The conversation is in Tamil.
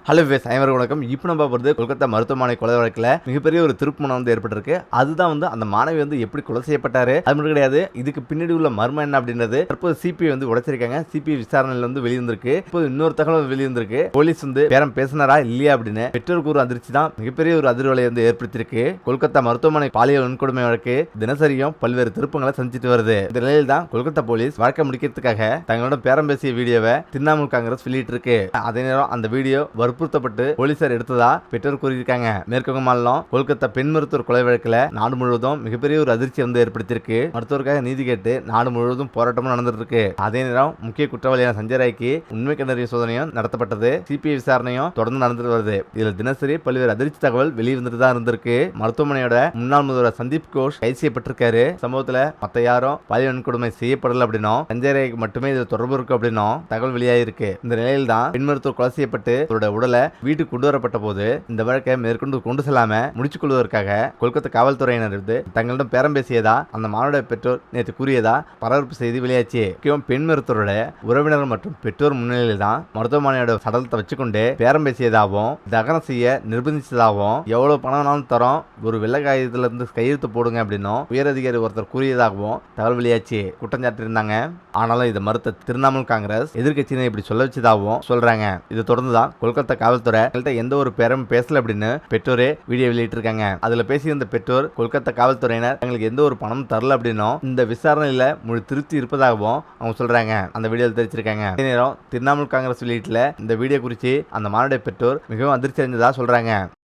ஹலோ விவேஸ் ஐவருக்கு வணக்கம். இப்போ நம்ம பார்ப்பது கொல்கத்தா மருத்துவமனை கொலை வழக்கில் மிகப்பெரிய ஒரு திருப்புமுனை ஏற்பட்டிருக்கு. அதுதான் அந்த மாணவி எப்படி கொலை செய்யப்பட்டாரு அது மட்டும் கிடையாது, இதுக்கு பின்னாடி உள்ள மர்மம் என்ன அப்படின்றது தற்போது சிபிஐ உடைச்சிருக்காங்க. சிபிஐ விசாரணையில வெளிவந்திருக்கு. இப்போ இன்னொரு தகவல் வெளிவந்திருக்கு. போலீஸ் பேரம் பேசினாரா இல்லையா அப்படின்னு பெற்றோருக்கு ஒரு அதிர்ச்சி தான் மிகப்பெரிய ஒரு அதிர்வலை ஏற்படுத்தியிருக்கு. கொல்கத்தா மருத்துவமனை பாலியல் வன்கொடுமை வழக்கு தினசரியும் பல்வேறு திருப்பங்களை சந்திச்சுட்டு வருது. இந்த நிலையில் தான் கொல்கத்தா போலீஸ் வழக்கை முடிக்கிறதுக்காக தங்களோட பேரம் பேசிய வீடியோவை திரிணாமுல் காங்கிரஸ் வெளியிட்டு இருக்கு. அதே நேரம் அந்த வீடியோ வற்புறுத்தப்பட்டு போலீசார் எடுத்ததா பெற்றோர் கூறியிருக்காங்க. மேற்கு மாநிலம் கொல்கத்தா பெண் மருத்துவர் கொலை வழக்கில் நாடு முழுவதும் மிகப்பெரிய ஒரு அதிர்ச்சி ஏற்படுத்தியிருக்கு. மருத்துவருக்காக நீதி கேட்டு நாடு முழுவதும் போராட்டமும் நடந்துட்டு இருக்கு. அதே நேரம் முக்கிய குற்றவாளியான சஞ்சய் ராய்க்கு உண்மை கண்டறிய சோதனையும் நடத்தப்பட்டது. சிபிஐ விசாரணையும் தொடர்ந்து நடந்துட்டு வருது. இதுல தினசரி பல்வேறு அதிர்ச்சி தகவல் வெளிவந்துட்டு தான் இருந்திருக்கு. மருத்துவமனையோட முன்னாள் முதல்வர் சந்தீப் கோஷ் கைது செய்யப்பட்டிருக்காரு. சம்பவத்துல மத்த யாரும் பாலியல் வன்கொடுமை செய்யப்படல அப்படின்னும் சஞ்சய் ராய்க்கு மட்டுமே இது தொடர்பு இருக்கு அப்படின்னும் தகவல் வெளியாயிருக்கு. இந்த நிலையில் தான் பெண் மருத்துவர் கொலை செய்யப்பட்டு உடலை வீட்டுக்கு கொண்டு வரப்பட்ட போது இந்த வழக்கை மேற்கொண்டு கொண்டு செல்லாம முடிச்சுக் கொள்வதற்காக கொல்கத்தா காவல்துறையினர் தங்களிடம் பேரம் பேசியதா அந்த மாணவ பெற்றோர் நேற்று கூறியதா பரபரப்பு செய்தி வெளியாச்சு. பெண் மருத்துவரோட உறவினர்கள் மற்றும் பெற்றோர் முன்னிலையில் தான் மருத்துவமனையோட சடலத்தை வச்சுக்கொண்டு பேரம் பேசியதாகவும் தகனம் செய்ய நிர்பந்திச்சதாகவும் எவ்வளவு பணம் தரோம் ஒரு வெள்ளை காகிதத்துல இருந்து கையெழுத்து போடுங்க அப்படின்னும் உயரதிகாரி ஒருத்தர் கூறியதாகவும் தகவல் வெளியாச்சு. குற்றம் சாட்டியிருந்தாங்க. ஆனாலும் இதை மறுத்த திரிணாமுல் காங்கிரஸ் எதிர்கட்சியினர் இப்படி சொல்ல வச்சதாகவும் சொல்றாங்க. இதை தொடர்ந்து தான் கொல்கத்தா காவல்துறை எந்த ஒரு பேரும் பேசல அப்படின்னு பெற்றோரே வீடியோ வெளியிட்டு இருக்காங்க. அதுல பேசியிருந்த பெற்றோர் கொல்கத்தா காவல்துறையினர் எங்களுக்கு எந்த ஒரு பணம் தரல அப்படின்னும் இந்த விசாரணையில முழு திருப்தி இருப்பதாகவும் அவங்க சொல்றாங்க. அந்த வீடியோ தெரிவிச்சிருக்காங்க. அதே நேரம் திரிணாமுல் காங்கிரஸ் வெளியீட்டுல இந்த வீடியோ குறித்து அந்த மாணவ பெற்றோர் மிகவும் அதிர்ச்சி அடைந்ததா சொல்றாங்க.